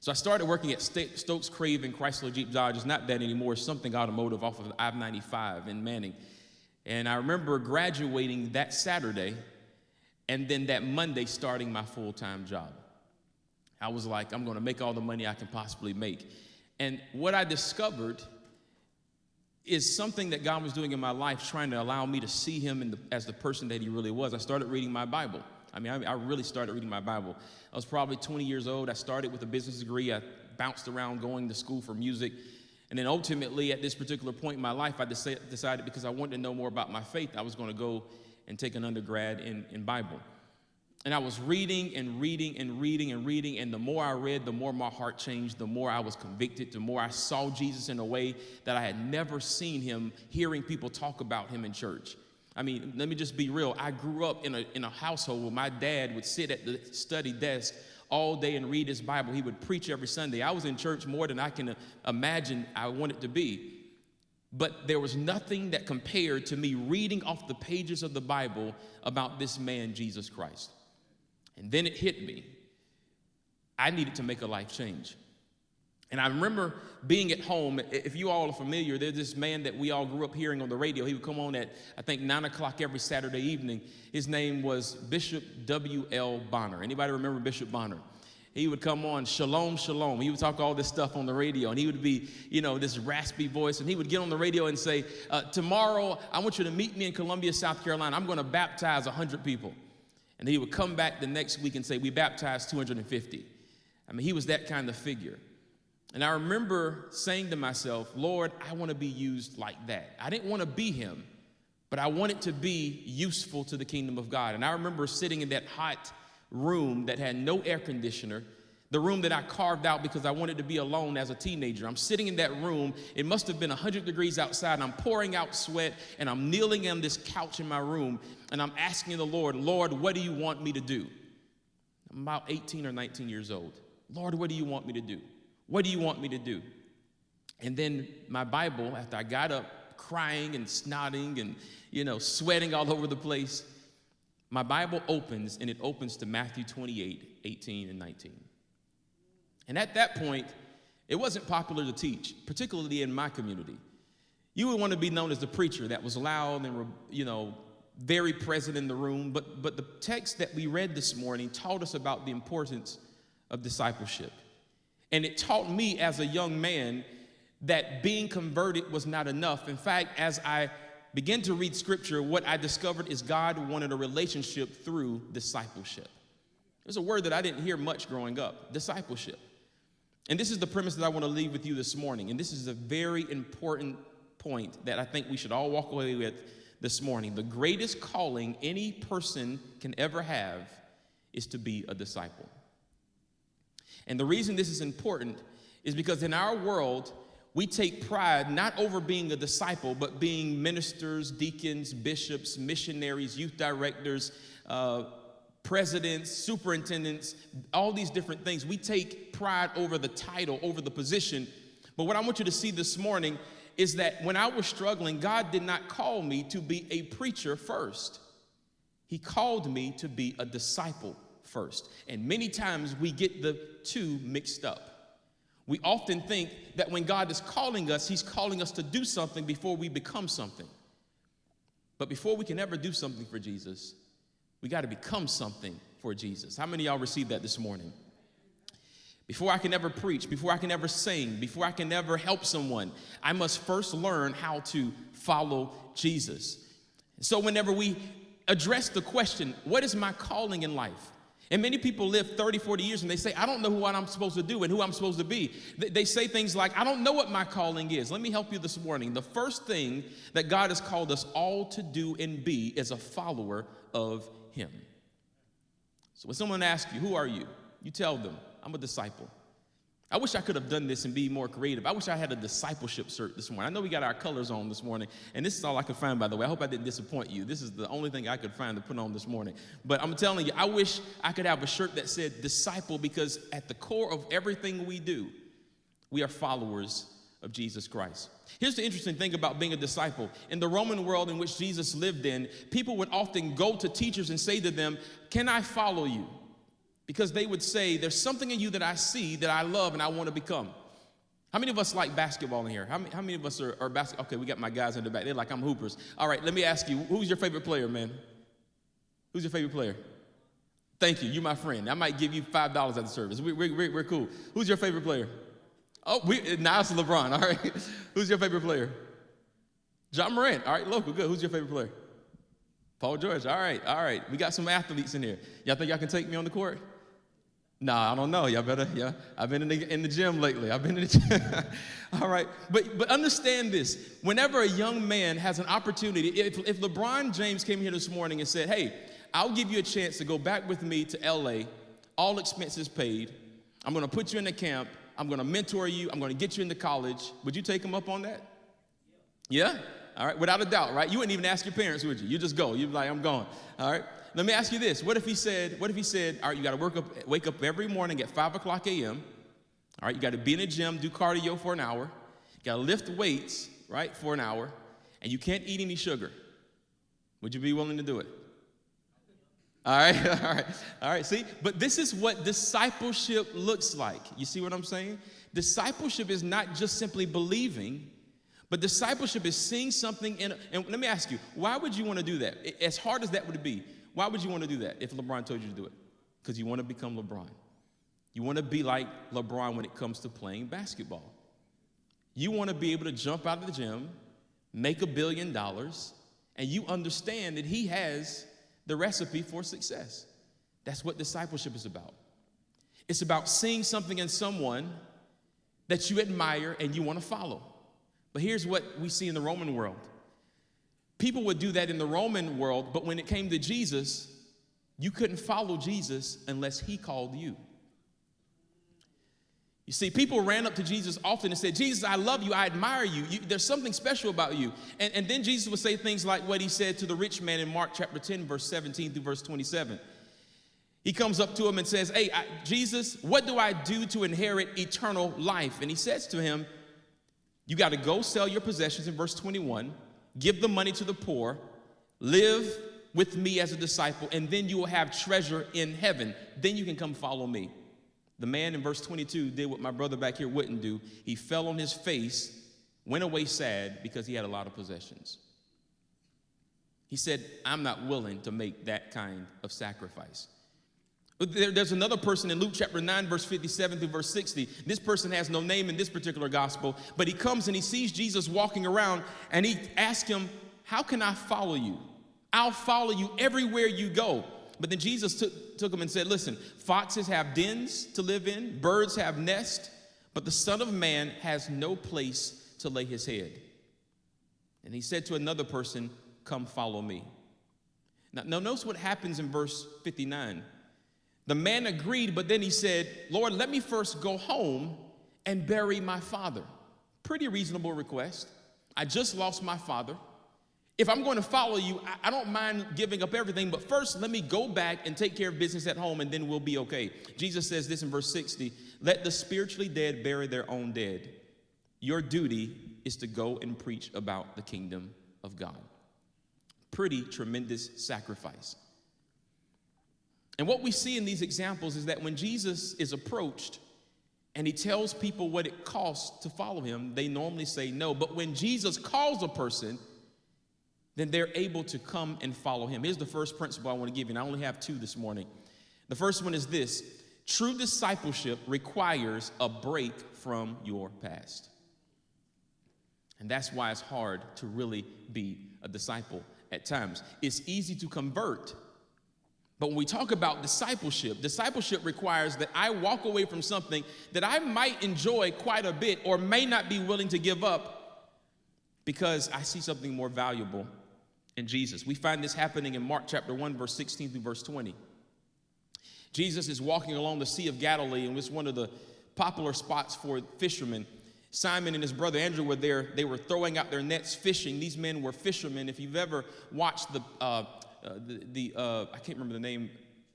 So I started working at Stokes Craven Chrysler Jeep Dodge. It's not that anymore. It's something automotive off of I-95 in Manning. And I remember graduating that Saturday and then that Monday starting my full-time job. I was like, I'm going to make all the money I can possibly make. And what I discovered is something that God was doing in my life, trying to allow me to see him as the person that he really was. I started reading my Bible. I really started reading my Bible. I was probably 20 years old. I started with a business degree. I bounced around going to school for music. And then ultimately, at this particular point in my life, I decided because I wanted to know more about my faith, I was going to go and take an undergrad in Bible. And I was reading and reading and reading and reading, and the more I read, the more my heart changed, the more I was convicted, the more I saw Jesus in a way that I had never seen him, hearing people talk about him in church. I mean, let me just be real. I grew up in a household where my dad would sit at the study desk all day and read his Bible. He would preach every Sunday. I was in church more than I can imagine I wanted to be. But there was nothing that compared to me reading off the pages of the Bible about this man, Jesus Christ. And then it hit me. I needed to make a life change. And I remember being at home. If you all are familiar, there's this man that we all grew up hearing on the radio. He would come on at, I think, 9 o'clock every Saturday evening. His name was Bishop W.L. Bonner. Anybody remember Bishop Bonner? He would come on, shalom, shalom. He would talk all this stuff on the radio, and he would be, this raspy voice, and he would get on the radio and say, tomorrow, I want you to meet me in Columbia, South Carolina. I'm going to baptize 100 people. And he would come back the next week and say, we baptized 250. He was that kind of figure. And I remember saying to myself, Lord, I want to be used like that. I didn't want to be him, but I wanted to be useful to the kingdom of God. And I remember sitting in that hot room that had no air conditioner, the room that I carved out because I wanted to be alone as a teenager. I'm sitting in that room. It must have been 100 degrees outside, and I'm pouring out sweat, and I'm kneeling on this couch in my room, and I'm asking the Lord, what do you want me to do? I'm about 18 or 19 years old. Lord, what do you want me to do? What do you want me to do? And then my Bible, after I got up crying and snotting and, sweating all over the place, my Bible opens, and it opens to Matthew 28, 18 and 19. And at that point, it wasn't popular to teach, particularly in my community. You would want to be known as the preacher that was loud and, very present in the room. But the text that we read this morning taught us about the importance of discipleship. And it taught me as a young man that being converted was not enough. In fact, as I began to read scripture, what I discovered is God wanted a relationship through discipleship. There's a word that I didn't hear much growing up, discipleship. And this is the premise that I want to leave with you this morning. And this is a very important point that I think we should all walk away with this morning. The greatest calling any person can ever have is to be a disciple. And the reason this is important is because in our world, we take pride not over being a disciple, but being ministers, deacons, bishops, missionaries, youth directors, presidents, superintendents, all these different things. We take pride over the title, over the position. But what I want you to see this morning is that when I was struggling, God did not call me to be a preacher first. He called me to be a disciple first. And many times we get the two mixed up. We often think that when God is calling us, he's calling us to do something before we become something. But before we can ever do something for Jesus, we got to become something for Jesus. How many of y'all received that this morning? Before I can ever preach, before I can ever sing, before I can ever help someone, I must first learn how to follow Jesus. So whenever we address the question, what is my calling in life? And many people live 30, 40 years and they say, I don't know what I'm supposed to do and who I'm supposed to be. They say things like, I don't know what my calling is. Let me help you this morning. The first thing that God has called us all to do and be is a follower of him. So when someone asks you, who are you? You tell them, I'm a disciple. I wish I could have done this and be more creative. I wish I had a discipleship shirt this morning. I know we got our colors on this morning, and this is all I could find, by the way. I hope I didn't disappoint you. This is the only thing I could find to put on this morning. But I'm telling you, I wish I could have a shirt that said disciple, because at the core of everything we do, we are followers of Jesus Christ. Here's the interesting thing about being a disciple. In the Roman world in which Jesus lived in, people would often go to teachers and say to them, can I follow you? because they would say, there's something in you that I see that I love and I want to become. How many of us like basketball in here? How many of us are basketball? Okay, we got my guys in the back. They're like, I'm hoopers. All right, let me ask you, who's your favorite player, man? Who's your favorite player? Thank you. You my friend. I might give you $5 at the service. We're cool. Who's your favorite player? Oh, now it's LeBron. All right. Who's your favorite player? John Morant. All right, local. Good. Who's your favorite player? Paul George. All right. We got some athletes in here. Y'all think y'all can take me on the court? Nah, I don't know. Y'all better, yeah. I've been in the gym lately. I've been in the gym. All right. But understand this. Whenever a young man has an opportunity, if LeBron James came here this morning and said, hey, I'll give you a chance to go back with me to LA, all expenses paid. I'm going to put you in the camp. I'm going to mentor you. I'm going to get you into college. Would you take him up on that? Yeah? All right. Without a doubt, right? You wouldn't even ask your parents, would you? You just go. You'd be like, I'm going. All right. Let me ask you this. What if he said, all right, you got to wake up every morning at 5 o'clock a.m. All right. You got to be in the gym, do cardio for an hour. You got to lift weights, right, for an hour. And you can't eat any sugar. Would you be willing to do it? All right. See, but this is what discipleship looks like. You see what I'm saying? Discipleship is not just simply believing, but discipleship is seeing something and let me ask you, why would you want to do that? As hard as that would be, why would you want to do that if LeBron told you to do it? Because you want to become LeBron. You want to be like LeBron when it comes to playing basketball. You want to be able to jump out of the gym, make $1 billion, and you understand that he has the recipe for success. That's what discipleship is about. It's about seeing something in someone that you admire and you want to follow. But here's what we see in the Roman world. People would do that in the Roman world, but when it came to Jesus, you couldn't follow Jesus unless he called you. You see, people ran up to Jesus often and said, Jesus, I love you, I admire you. There's something special about you. And then Jesus would say things like what he said to the rich man in Mark chapter 10, verse 17 through verse 27. He comes up to him and says, hey, Jesus, what do I do to inherit eternal life? And he says to him, you got to go sell your possessions in verse 21, give the money to the poor, live with me as a disciple, and then you will have treasure in heaven. Then you can come follow me. The man in verse 22 did what my brother back here wouldn't do. He fell on his face, went away sad because he had a lot of possessions. He said, I'm not willing to make that kind of sacrifice. There's another person in Luke chapter 9, verse 57 through verse 60. This person has no name in this particular gospel, but he comes and he sees Jesus walking around and he asks him, how can I follow you? I'll follow you everywhere you go. But then Jesus took him and said, listen, foxes have dens to live in, birds have nests, but the Son of Man has no place to lay his head. And he said to another person, come follow me. Now notice what happens in verse 59. The man agreed, but then he said, Lord, let me first go home and bury my father. Pretty reasonable request. I just lost my father. If I'm going to follow you, I don't mind giving up everything, but first let me go back and take care of business at home and then we'll be okay. Jesus says this in verse 60, let the spiritually dead bury their own dead. Your duty is to go and preach about the kingdom of God. Pretty tremendous sacrifice. And what we see in these examples is that when Jesus is approached and he tells people what it costs to follow him, they normally say no. But when Jesus calls a person, then they're able to come and follow him. Here's the first principle I want to give you, and I only have two this morning. The first one is this: true discipleship requires a break from your past. And that's why it's hard to really be a disciple at times. It's easy to convert. But when we talk about discipleship requires that I walk away from something that I might enjoy quite a bit or may not be willing to give up because I see something more valuable in Jesus. We find this happening in Mark chapter 1, verse 16 through verse 20. Jesus is walking along the Sea of Galilee, and it's one of the popular spots for fishermen. Simon and his brother Andrew were there. They were throwing out their nets fishing. These men were fishermen. If you've ever watched I can't remember the name,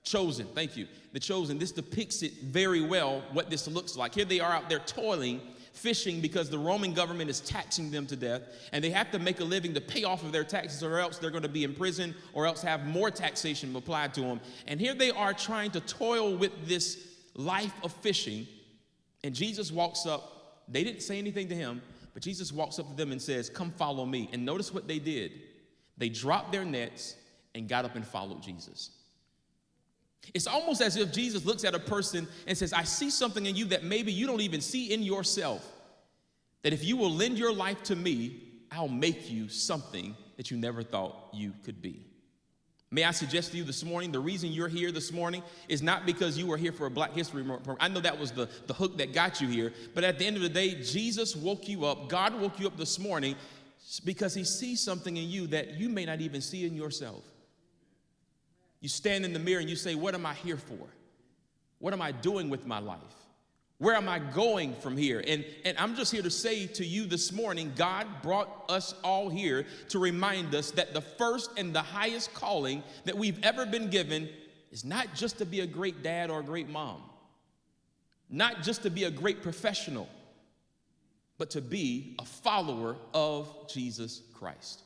Chosen, thank you. The Chosen, this depicts it very well, what this looks like. Here they are out there toiling, fishing because the Roman government is taxing them to death, and they have to make a living to pay off of their taxes, or else they're going to be in prison, or else have more taxation applied to them. And here they are trying to toil with this life of fishing, and Jesus walks up. They didn't say anything to him, but Jesus walks up to them and says, "Come follow me." And notice what they did. They dropped their nets and got up and followed Jesus. It's almost as if Jesus looks at a person and says, "I see something in you that maybe you don't even see in yourself, that if you will lend your life to me, I'll make you something that you never thought you could be." May I suggest to you this morning, the reason you're here this morning is not because you were here for a Black History Month. I know that was the hook that got you here, but at the end of the day, Jesus woke you up, God woke you up this morning because he sees something in you that you may not even see in yourself. You stand in the mirror and you say, "What am I here for? What am I doing with my life? Where am I going from here?" And I'm just here to say to you this morning, God brought us all here to remind us that the first and the highest calling that we've ever been given is not just to be a great dad or a great mom, not just to be a great professional, but to be a follower of Jesus Christ.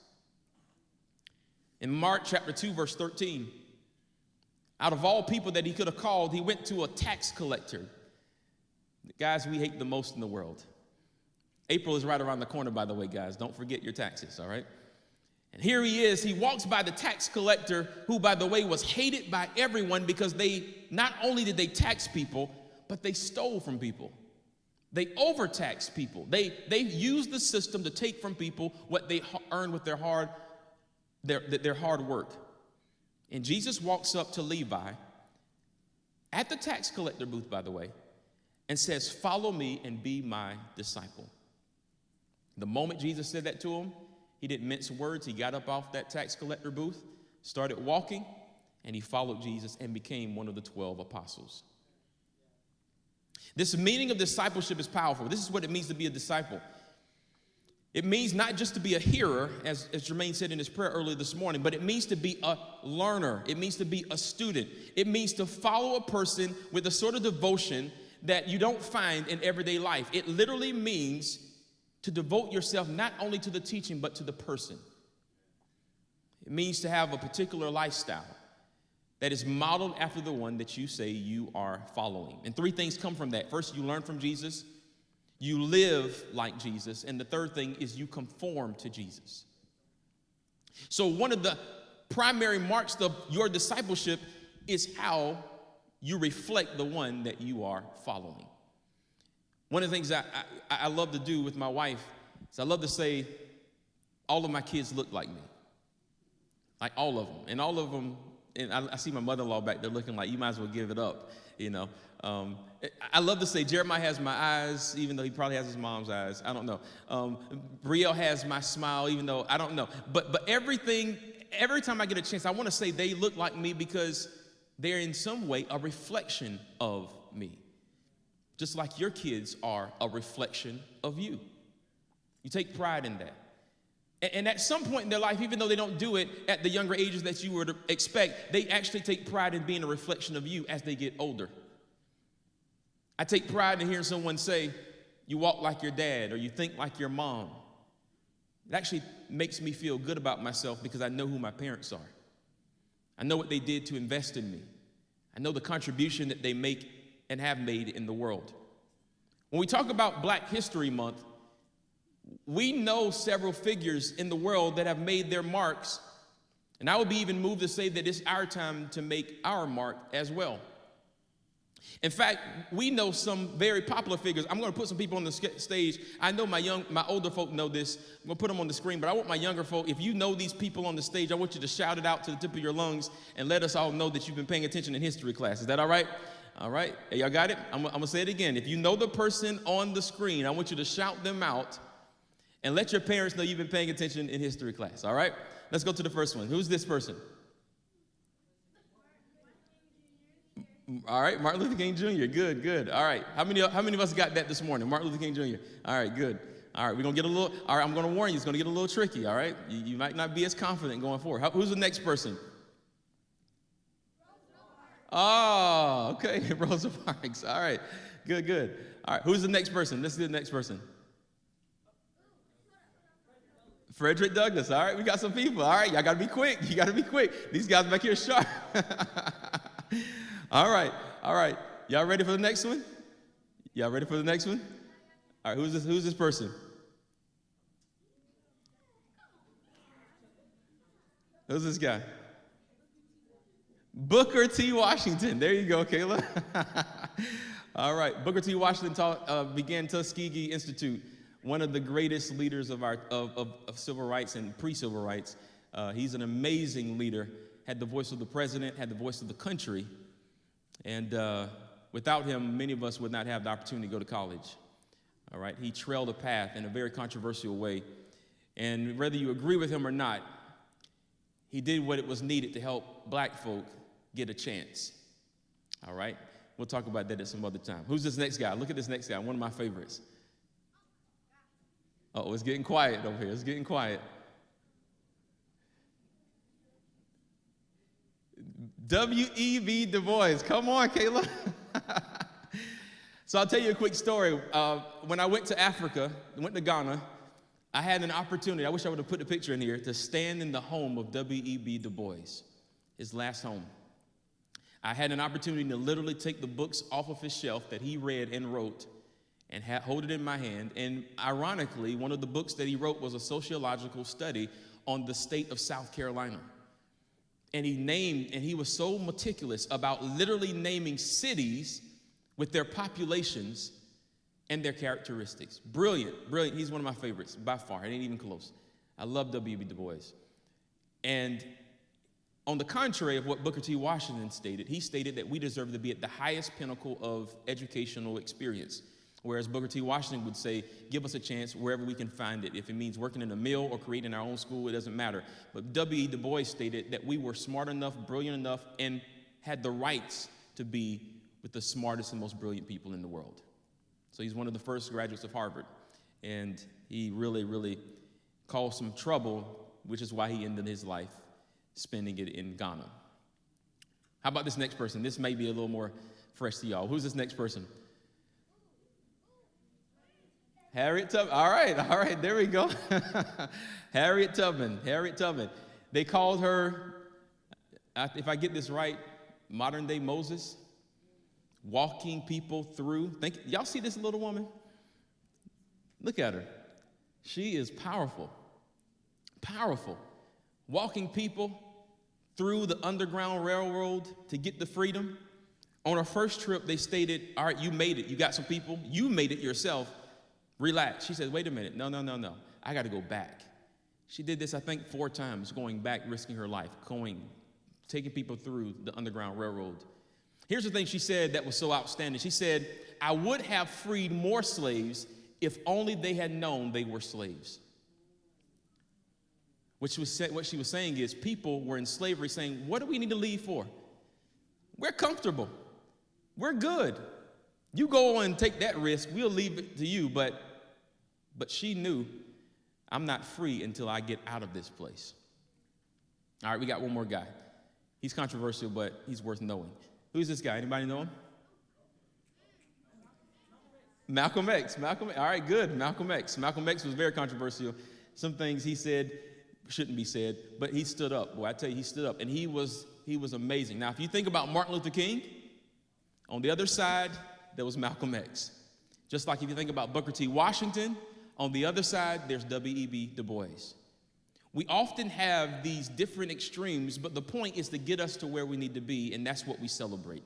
In Mark chapter 2, verse 13, out of all people that he could have called, he went to a tax collector. The guys we hate the most in the world. April is right around the corner, by the way, guys. Don't forget your taxes, all right? And here he is. He walks by the tax collector, who, by the way, was hated by everyone because they not only did they tax people, but they stole from people. They overtaxed people. They used the system to take from people what they earned with their hard work. And Jesus walks up to Levi at the tax collector booth, by the way, and says, "Follow me and be my disciple." The moment Jesus said that to him, he didn't mince words. He got up off that tax collector booth, started walking, and he followed Jesus and became one of the 12 apostles. This meaning of discipleship is powerful. This is what it means to be a disciple. It means not just to be a hearer, as Jermaine said in his prayer earlier this morning, but it means to be a learner. It means to be a student. It means to follow a person with a sort of devotion that you don't find in everyday life. It literally means to devote yourself not only to the teaching, but to the person. It means to have a particular lifestyle that is modeled after the one that you say you are following. And three things come from that. First, you learn from Jesus. You live like Jesus. And the third thing is you conform to Jesus. So one of the primary marks of your discipleship is how you reflect the one that you are following. One of the things I love to do with my wife is I love to say, all of my kids look like me. Like all of them. And all of them, and I see my mother-in-law back there looking like, you might as well give it up, you know. I love to say Jeremiah has my eyes, even though he probably has his mom's eyes. I don't know. Brielle has my smile, even though I don't know. But every time I get a chance, I want to say they look like me because they're in some way a reflection of me. Just like your kids are a reflection of you. You take pride in that. And at some point in their life, even though they don't do it at the younger ages that you would expect, they actually take pride in being a reflection of you as they get older. I take pride in hearing someone say, you walk like your dad, or you think like your mom. It actually makes me feel good about myself because I know who my parents are. I know what they did to invest in me. I know the contribution that they make and have made in the world. When we talk about Black History Month, we know several figures in the world that have made their marks, and I would be even moved to say that it's our time to make our mark as well. In fact, we know some very popular figures. I'm going to put some people on the stage. I know my older folk know this. I'm going to put them on the screen, but I want my younger folk, if you know these people on the stage, I want you to shout it out to the tip of your lungs and let us all know that you've been paying attention in history class. Is that all right? All right. Hey, y'all got it? I'm going to say it again. If you know the person on the screen, I want you to shout them out and let your parents know you've been paying attention in history class. All right? Let's go to the first one. Who's this person? All right, Martin Luther King Jr. Good, good. All right, how many of us got that this morning? Martin Luther King Jr. All right, good. All right, we're going to get a little, all right, I'm going to warn you, it's going to get a little tricky, all right? You might not be as confident going forward. Who's the next person? Oh, okay, Rosa Parks. All right, good, good. All right, who's the next person? Let's do the next person. Frederick Douglass. All right, we got some people. All right, y'all got to be quick. You got to be quick. These guys back here are sharp. All right. Y'all ready for the next one? Y'all ready for the next one? All right, who's this person? Who's this guy? Booker T. Washington. There you go, Kayla. All right, Booker T. Washington began Tuskegee Institute, one of the greatest leaders of civil rights and pre-civil rights. He's an amazing leader, had the voice of the president, had the voice of the country, and without him, many of us would not have the opportunity to go to college. All right, he trailed a path in a very controversial way, and whether you agree with him or not, he did what it was needed to help black folk get a chance. All right? We'll talk about that at some other time. Who's this next guy? Look at this next guy, one of my favorites. Oh, it's getting quiet over here. It's getting quiet. W.E.B. Du Bois. Come on, Kayla. So I'll tell you a quick story. When I went to Africa, went to Ghana, I had an opportunity, I wish I would have put the picture in here, to stand in the home of W.E.B. Du Bois, his last home. I had an opportunity to literally take the books off of his shelf that he read and wrote and hold it in my hand. And ironically, one of the books that he wrote was a sociological study on the state of South Carolina. And he was so meticulous about literally naming cities with their populations and their characteristics. Brilliant. He's one of my favorites by far. It ain't even close. I love W.E.B. Du Bois. And on the contrary of what Booker T. Washington stated, he stated that we deserve to be at the highest pinnacle of educational experience. Whereas Booker T. Washington would say, give us a chance wherever we can find it. If it means working in a mill or creating our own school, it doesn't matter. But W.E. Du Bois stated that we were smart enough, brilliant enough, and had the rights to be with the smartest and most brilliant people in the world. So he's one of the first graduates of Harvard. And he really, really caused some trouble, which is why he ended his life spending it in Ghana. How about this next person? This may be a little more fresh to y'all. Who's this next person? Harriet Tubman. All right, there we go. Harriet Tubman. They called her, if I get this right, modern day Moses, walking people through. Y'all see this little woman? Look at her. She is powerful. Walking people through the Underground Railroad to get the freedom. On her first trip, they stated, all right, you made it. You got some people. You made it yourself. Relax. She said, wait a minute. No. I got to go back. She did this, I think, 4 times, going back, risking her life, taking people through the Underground Railroad. Here's the thing she said that was so outstanding. She said, I would have freed more slaves if only they had known they were slaves. What she was saying is people were in slavery saying, what do we need to leave for? We're comfortable. We're good. You go on and take that risk. We'll leave it to you. But she knew, I'm not free until I get out of this place. All right, we got one more guy. He's controversial, but he's worth knowing. Who's this guy? Anybody know him? Malcolm X. All right, good. Malcolm X. Malcolm X was very controversial. Some things he said shouldn't be said, but he stood up. Boy, I tell you, he stood up, and he was amazing. Now, if you think about Martin Luther King, on the other side, there was Malcolm X. Just like if you think about Booker T. Washington, on the other side, there's W.E.B. Du Bois. We often have these different extremes, but the point is to get us to where we need to be, and that's what we celebrate.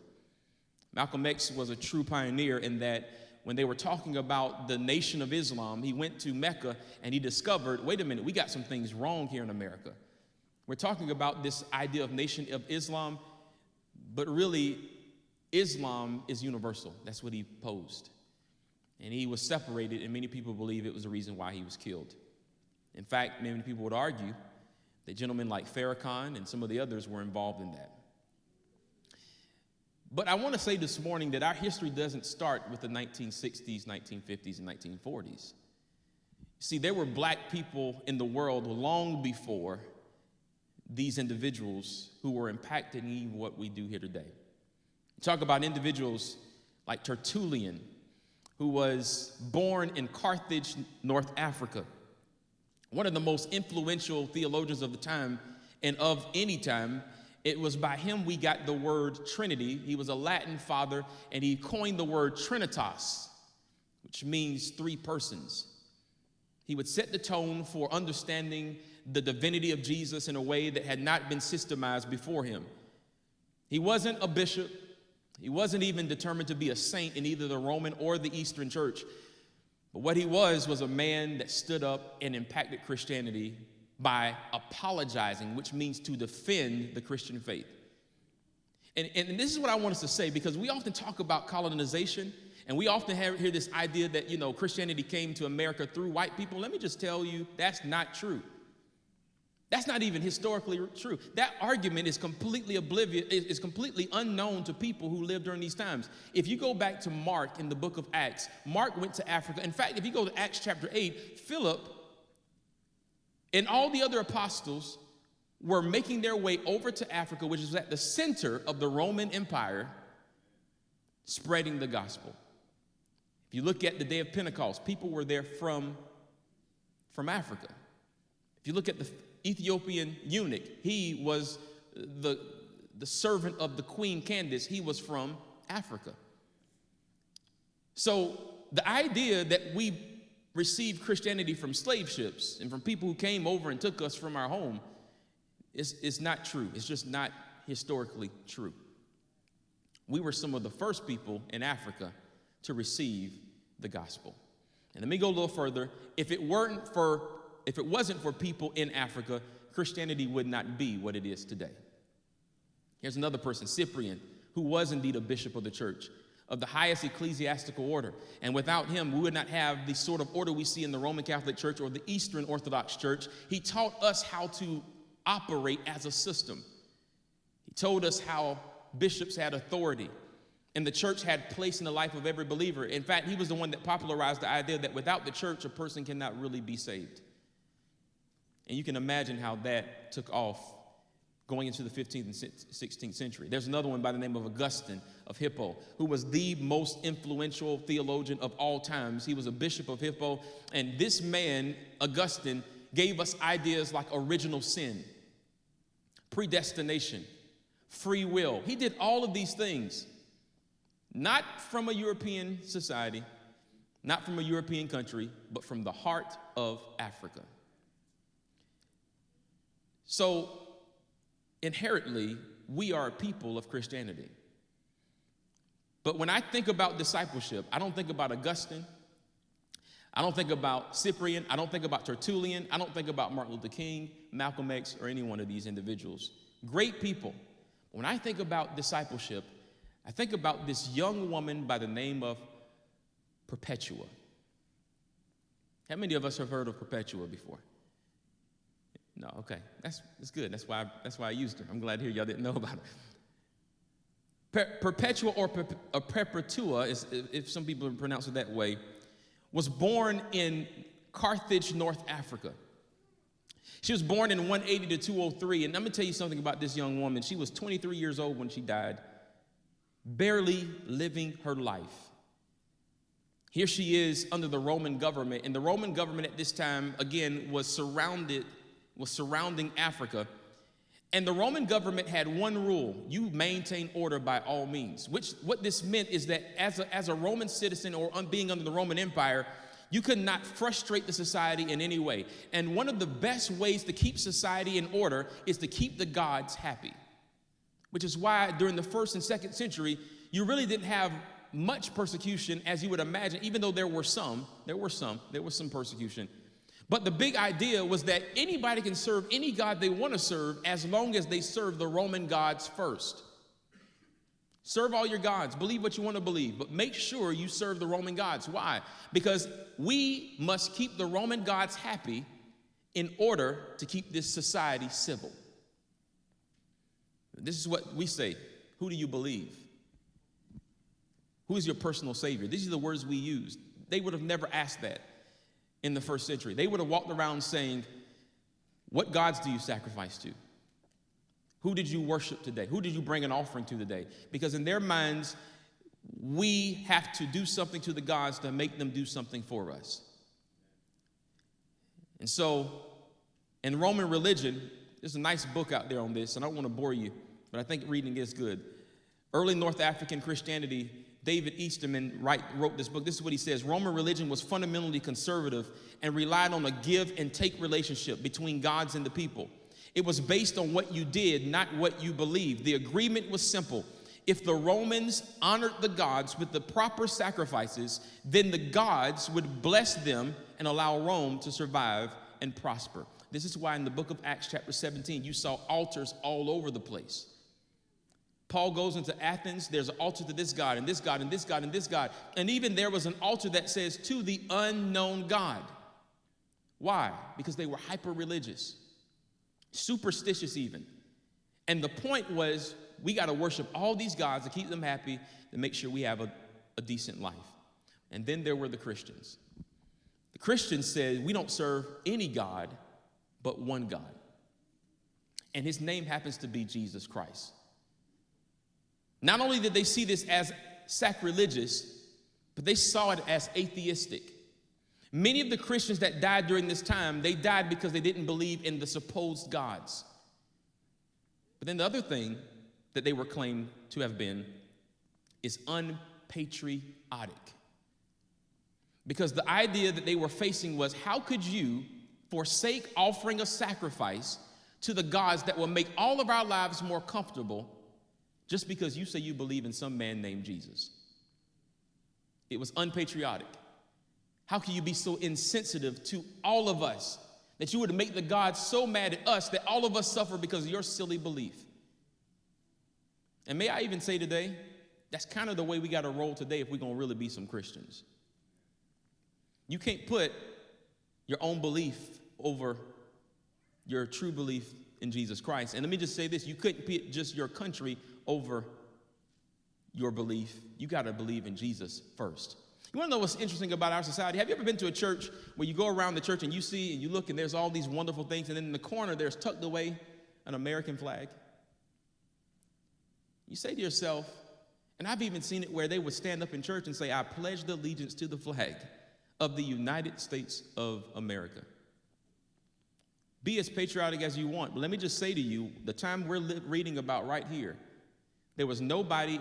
Malcolm X was a true pioneer in that when they were talking about the Nation of Islam, he went to Mecca and he discovered, wait a minute, we got some things wrong here in America. We're talking about this idea of Nation of Islam, but really, Islam is universal. That's what he posed. And he was separated, and many people believe it was the reason why he was killed. In fact, many people would argue that gentlemen like Farrakhan and some of the others were involved in that. But I want to say this morning that our history doesn't start with the 1960s, 1950s, and 1940s. See, there were black people in the world long before these individuals who were impacting what we do here today. Talk about individuals like Tertullian, who was born in Carthage, North Africa. One of the most influential theologians of the time and of any time. It was by him we got the word Trinity. He was a Latin father, and he coined the word Trinitas, which means three persons. He would set the tone for understanding the divinity of Jesus in a way that had not been systemized before him. He wasn't a bishop. He wasn't even determined to be a saint in either the Roman or the Eastern Church. But what he was a man that stood up and impacted Christianity by apologizing, which means to defend the Christian faith. And this is what I want us to say, because we often talk about colonization, and we often hear this idea that, Christianity came to America through white people. Let me just tell you, that's not true. That's not even historically true. That argument is completely is completely unknown to people who lived during these times. If you go back to Mark in the book of Acts, Mark went to Africa. In fact, if you go to Acts chapter 8, Philip and all the other apostles were making their way over to Africa, which is at the center of the Roman Empire, spreading the gospel. If you look at the day of Pentecost, people were there from Africa. If you look at the Ethiopian eunuch, he was the servant of the Queen Candace. He was from Africa. So the idea that we received Christianity from slave ships and from people who came over and took us from our home is not true. It's just not historically true. We were some of the first people in Africa to receive the gospel. And let me go a little further. If it wasn't for people in Africa, Christianity would not be what it is today. Here's another person, Cyprian, who was indeed a bishop of the church, of the highest ecclesiastical order. And without him, we would not have the sort of order we see in the Roman Catholic Church or the Eastern Orthodox Church. He taught us how to operate as a system. He told us how bishops had authority and the church had place in the life of every believer. In fact, he was the one that popularized the idea that without the church, a person cannot really be saved. And you can imagine how that took off going into the 15th and 16th century. There's another one by the name of Augustine of Hippo, who was the most influential theologian of all times. He was a bishop of Hippo, and this man, Augustine, gave us ideas like original sin, predestination, free will. He did all of these things, not from a European society, not from a European country, but from the heart of Africa. So, inherently, we are a people of Christianity. But when I think about discipleship, I don't think about Augustine. I don't think about Cyprian. I don't think about Tertullian. I don't think about Martin Luther King, Malcolm X, or any one of these individuals. Great people. When I think about discipleship, I think about this young woman by the name of Perpetua. How many of us have heard of Perpetua before? No, okay, that's good. That's why I used her. I'm glad to hear y'all didn't know about her. Perpetua or Perpetua, if some people pronounce it that way, was born in Carthage, North Africa. She was born in 180 to 203, and I'm going to tell you something about this young woman. She was 23 years old when she died, barely living her life. Here she is under the Roman government, and the Roman government at this time, again, was surrounding Africa. And the Roman government had one rule: you maintain order by all means. What this meant is that as a Roman citizen or being under the Roman Empire, you could not frustrate the society in any way. And one of the best ways to keep society in order is to keep the gods happy, which is why during the 1st and 2nd century, you really didn't have much persecution as you would imagine, even though there was some persecution. But the big idea was that anybody can serve any god they want to serve as long as they serve the Roman gods first. Serve all your gods, believe what you want to believe, but make sure you serve the Roman gods. Why? Because we must keep the Roman gods happy in order to keep this society civil. This is what we say: who do you believe? Who is your personal savior? These are the words we use. They would have never asked that in the 1st century. They would have walked around saying, what gods do you sacrifice to? Who did you worship today? Who did you bring an offering to today? Because in their minds, we have to do something to the gods to make them do something for us. And so, in Roman religion, there's a nice book out there on this, and I don't want to bore you, but I think reading is good. Early North African Christianity, David Easterman wrote this book. This is what he says: Roman religion was fundamentally conservative and relied on a give and take relationship between gods and the people. It was based on what you did, not what you believed. The agreement was simple. If the Romans honored the gods with the proper sacrifices, then the gods would bless them and allow Rome to survive and prosper. This is why in the book of Acts chapter 17, you saw altars all over the place. Paul goes into Athens, there's an altar to this God and this God and this God and this God. And even there was an altar that says to the unknown God. Why? Because they were hyper-religious, superstitious even. And the point was, we got to worship all these gods to keep them happy, to make sure we have a decent life. And then there were the Christians. The Christians said, we don't serve any God but one God. And his name happens to be Jesus Christ. Not only did they see this as sacrilegious, but they saw it as atheistic. Many of the Christians that died during this time, they died because they didn't believe in the supposed gods. But then the other thing that they were claimed to have been is unpatriotic. Because the idea that they were facing was, how could you forsake offering a sacrifice to the gods that will make all of our lives more comfortable just because you say you believe in some man named Jesus? It was unpatriotic. How can you be so insensitive to all of us that you would make the gods so mad at us that all of us suffer because of your silly belief? And may I even say today, that's kind of the way we got to roll today if we're going to really be some Christians. You can't put your own belief over your true belief in Jesus Christ. And let me just say this, you couldn't put just your country over your belief. You got to believe in Jesus first. You want to know what's interesting about our society? Have you ever been to a church where you go around the church and you see and you look and there's all these wonderful things, and then in the corner there's tucked away an American flag? You say to yourself, and I've even seen it where they would stand up in church and say, I pledge the allegiance to the flag of the United States of America. Be as patriotic as you want, but let me just say to you, the time we're reading about right here, there was nobody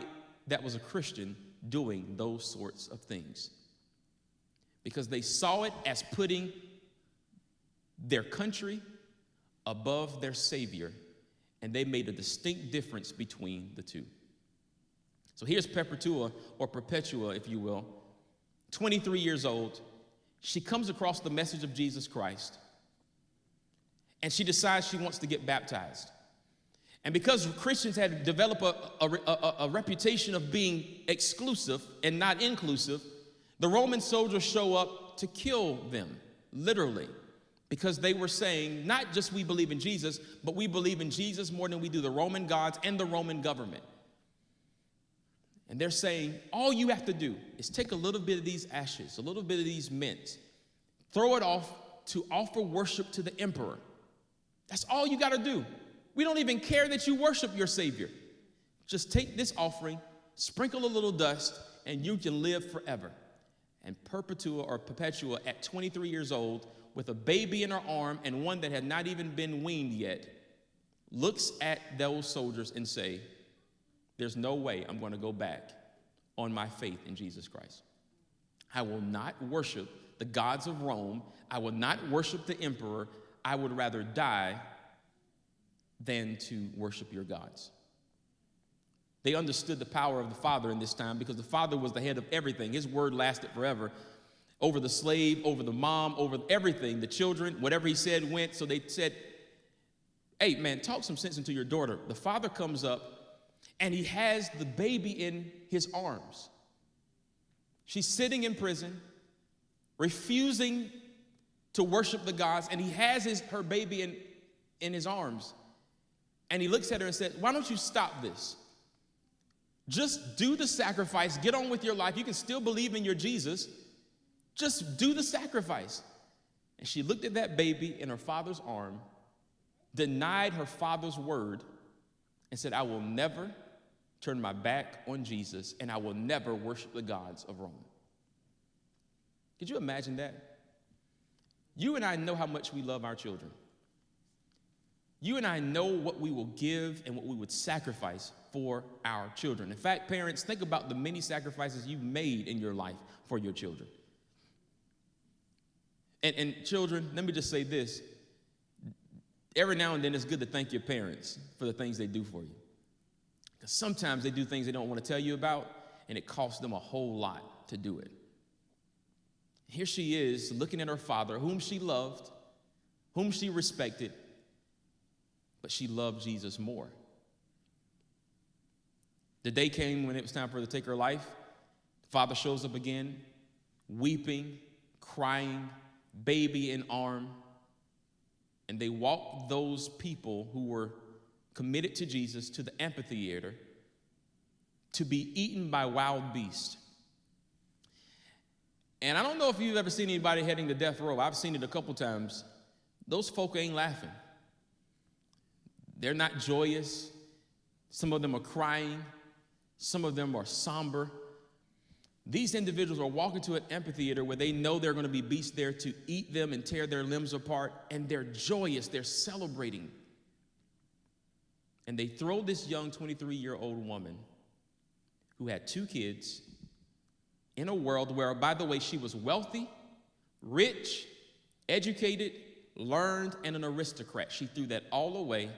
that was a Christian doing those sorts of things, because they saw it as putting their country above their Savior, and they made a distinct difference between the two. So here's Perpetua, or Perpetua, if you will, 23 years old. She comes across the message of Jesus Christ, and she decides she wants to get baptized. And because Christians had developed a reputation of being exclusive and not inclusive, the Roman soldiers show up to kill them, literally, because they were saying, not just we believe in Jesus, but we believe in Jesus more than we do the Roman gods and the Roman government. And they're saying, all you have to do is take a little bit of these ashes, a little bit of these mints, throw it off to offer worship to the emperor. That's all you got to do. We don't even care that you worship your Savior. Just take this offering, sprinkle a little dust, and you can live forever. And Perpetua, at 23 years old, with a baby in her arm and one that had not even been weaned yet, looks at those soldiers and say, there's no way I'm going to go back on my faith in Jesus Christ. I will not worship the gods of Rome. I will not worship the emperor. I would rather die than to worship your gods. They understood the power of the Father in this time, because the Father was the head of everything. His word lasted forever. Over the slave, over the mom, over everything, the children, whatever he said went. So they said, hey, man, talk some sense into your daughter. The father comes up, and he has the baby in his arms. She's sitting in prison, refusing to worship the gods, and he has her baby in his arms. And he looks at her and says, why don't you stop this? Just do the sacrifice, get on with your life. You can still believe in your Jesus. Just do the sacrifice. And she looked at that baby in her father's arm, denied her father's word, and said, I will never turn my back on Jesus, and I will never worship the gods of Rome. Could you imagine that? You and I know how much we love our children. You and I know what we will give and what we would sacrifice for our children. In fact, parents, think about the many sacrifices you've made in your life for your children. And children, let me just say this. Every now and then it's good to thank your parents for the things they do for you. Because sometimes they do things they don't want to tell you about, and it costs them a whole lot to do it. Here she is looking at her father, whom she loved, whom she respected, but she loved Jesus more. The day came when it was time for her to take her life. Father shows up again, weeping, crying, baby in arm. And they walked those people who were committed to Jesus to the amphitheater to be eaten by wild beasts. And I don't know if you've ever seen anybody heading to death row. I've seen it a couple times. Those folk ain't laughing. They're not joyous. Some of them are crying. Some of them are somber. These individuals are walking to an amphitheater where they know there are going to be beasts there to eat them and tear their limbs apart, and they're joyous. They're celebrating. And they throw this young 23-year-old woman who had 2 kids in a world where, by the way, she was wealthy, rich, educated, learned, and an aristocrat. She threw that all away,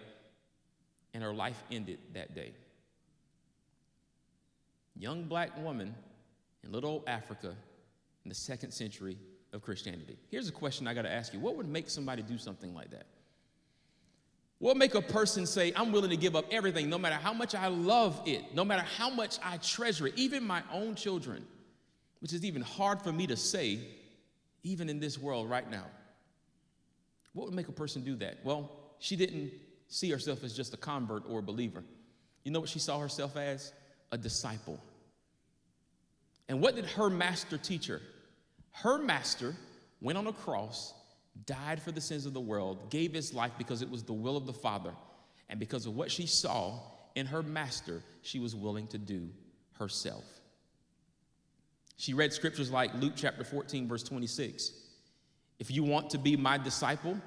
and her life ended that day. Young black woman in little old Africa in the 2nd century of Christianity. Here's a question I got to ask you. What would make somebody do something like that? What would make a person say, I'm willing to give up everything, no matter how much I love it, no matter how much I treasure it, even my own children, which is even hard for me to say, even in this world right now. What would make a person do that? Well, she didn't see herself as just a convert or a believer. You know what she saw herself as? A disciple. And what did her master teach her? Her master went on a cross, died for the sins of the world, gave his life because it was the will of the Father. And because of what she saw in her master, she was willing to do herself. She read scriptures like Luke chapter 14, verse 26. If you want to be my disciple,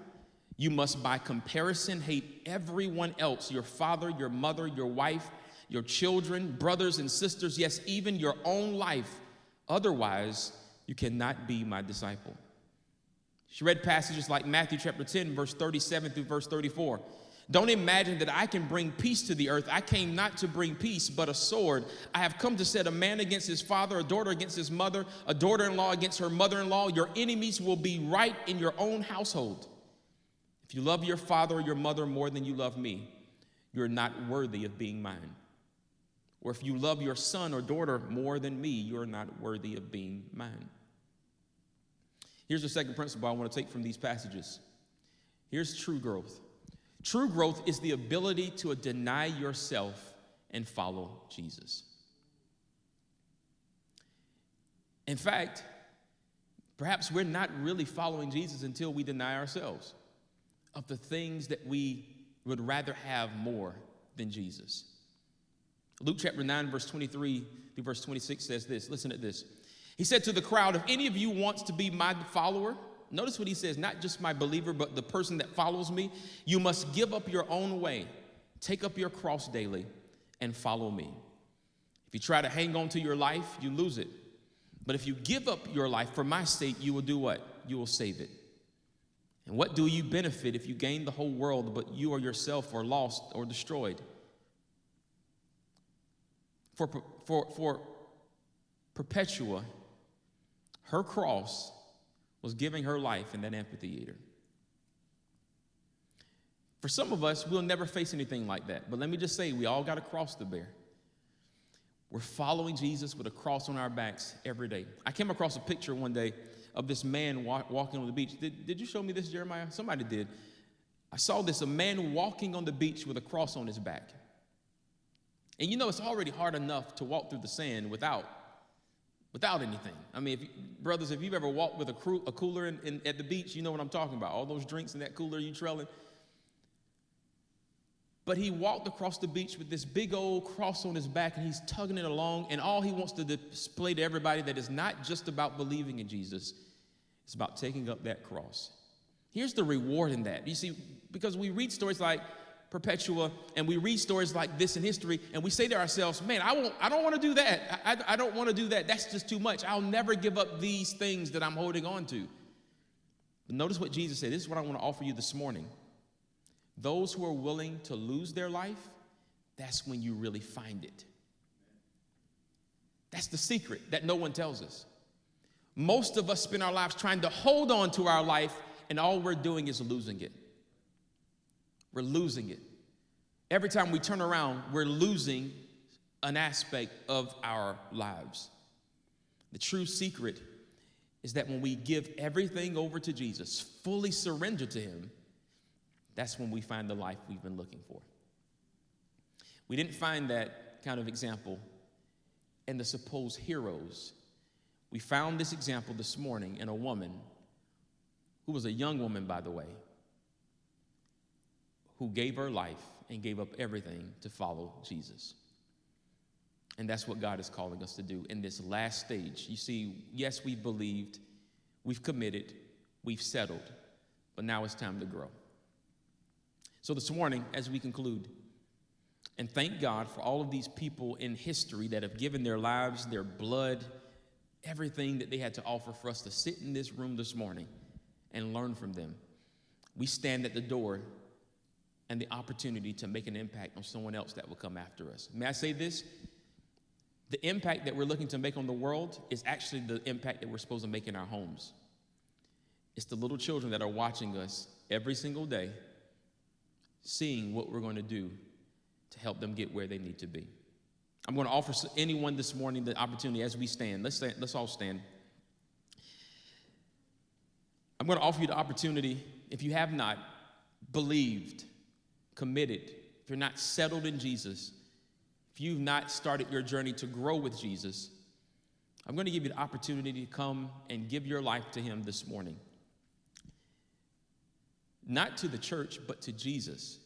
you must by comparison hate everyone else, your father, your mother, your wife, your children, brothers and sisters, yes, even your own life. Otherwise, you cannot be my disciple. She read passages like Matthew chapter 10, verse 37 through verse 34. Don't imagine that I can bring peace to the earth. I came not to bring peace, but a sword. I have come to set a man against his father, a daughter against his mother, a daughter-in-law against her mother-in-law. Your enemies will be right in your own household. If you love your father or your mother more than you love me, you're not worthy of being mine. Or if you love your son or daughter more than me, you're not worthy of being mine. Here's the second principle I want to take from these passages. Here's true growth. True growth is the ability to deny yourself and follow Jesus. In fact, perhaps we're not really following Jesus until we deny ourselves of the things that we would rather have more than Jesus. Luke chapter 9, verse 23 through verse 26 says this. Listen to this. He said to the crowd, if any of you wants to be my follower, notice what he says, not just my believer, but the person that follows me, you must give up your own way, take up your cross daily, and follow me. If you try to hang on to your life, you lose it. But if you give up your life for my sake, you will do what? You will save it. And what do you benefit if you gain the whole world, but you or yourself are lost or destroyed? For Perpetua, her cross was giving her life in that amphitheater. For some of us, we'll never face anything like that. But let me just say, we all got a cross to bear. We're following Jesus with a cross on our backs every day. I came across a picture one day of this man walking on the beach. Did you show me this, Jeremiah? Somebody did. I saw this, a man walking on the beach with a cross on his back. And you know, it's already hard enough to walk through the sand without anything. I mean, brothers, if you've ever walked with a cooler at the beach, you know what I'm talking about. All those drinks in that cooler you trailing. but he walked across the beach with this big old cross on his back, and he's tugging it along, and all he wants to display to everybody that it's not just about believing in Jesus, it's about taking up that cross. Here's the reward in that. You see, because we read stories like Perpetua, and we read stories like this in history, and we say to ourselves, man, I don't want to do that. I don't want to do that. That's just too much. I'll never give up these things that I'm holding on to. But notice what Jesus said. This is what I want to offer you this morning. Those who are willing to lose their life, that's when you really find it. That's the secret that no one tells us. Most of us spend our lives trying to hold on to our life, and all we're doing is losing it. We're losing it. Every time we turn around, we're losing an aspect of our lives. The true secret is that when we give everything over to Jesus, fully surrender to him, that's when we find the life we've been looking for. We didn't find that kind of example in the supposed heroes. We found this example this morning in a woman who was a young woman, by the way, who gave her life and gave up everything to follow Jesus. And that's what God is calling us to do in this last stage. You see, yes, we've believed, we've committed, we've settled, but now it's time to grow. So this morning, as we conclude, and thank God for all of these people in history that have given their lives, their blood, everything that they had to offer for us to sit in this room this morning and learn from them. We stand at the door and the opportunity to make an impact on someone else that will come after us. May I say this? The impact that we're looking to make on the world is actually the impact that we're supposed to make in our homes. It's the little children that are watching us every single day, seeing what we're going to do to help them get where they need to be. I'm going to offer anyone this morning the opportunity as we stand. Let's all stand. I'm going to offer you the opportunity, if you have not believed, committed, if you're not settled in Jesus, if you've not started your journey to grow with Jesus, I'm going to give you the opportunity to come and give your life to him this morning. Not to the church, but to Jesus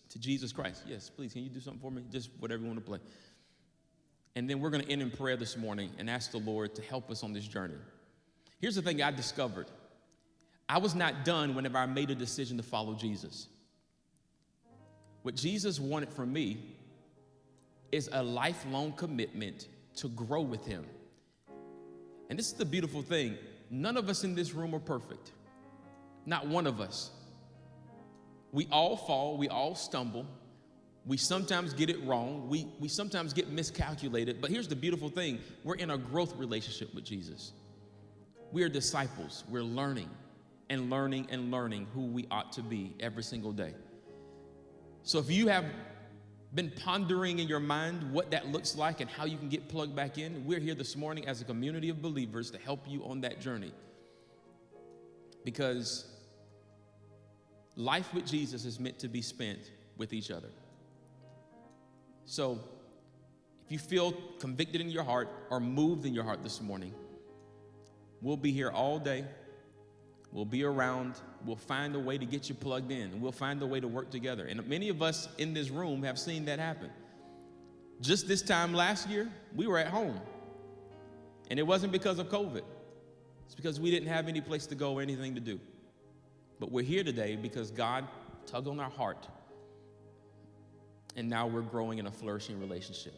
Christ. Yes, please, can you do something for me? Just whatever you want to play. And then we're going to end in prayer this morning and ask the Lord to help us on this journey. Here's the thing I discovered. I was not done whenever I made a decision to follow Jesus. What Jesus wanted from me is a lifelong commitment to grow with him. And this is the beautiful thing. None of us in this room are perfect. Not one of us. We all fall, we all stumble. We sometimes get it wrong. We sometimes get miscalculated. But here's the beautiful thing. We're in a growth relationship with Jesus. We are disciples. We're learning and learning and learning who we ought to be every single day. So if you have been pondering in your mind what that looks like and how you can get plugged back in, we're here this morning as a community of believers to help you on that journey. Because life with Jesus is meant to be spent with each other. So if you feel convicted in your heart or moved in your heart this morning, we'll be here all day. We'll be around. We'll find a way to get you plugged in, and we'll find a way to work together. And many of us in this room have seen that happen. Just this time last year, we were at home. And it wasn't because of COVID. It's because we didn't have any place to go or anything to do. But we're here today because God tugged on our heart. And now we're growing in a flourishing relationship.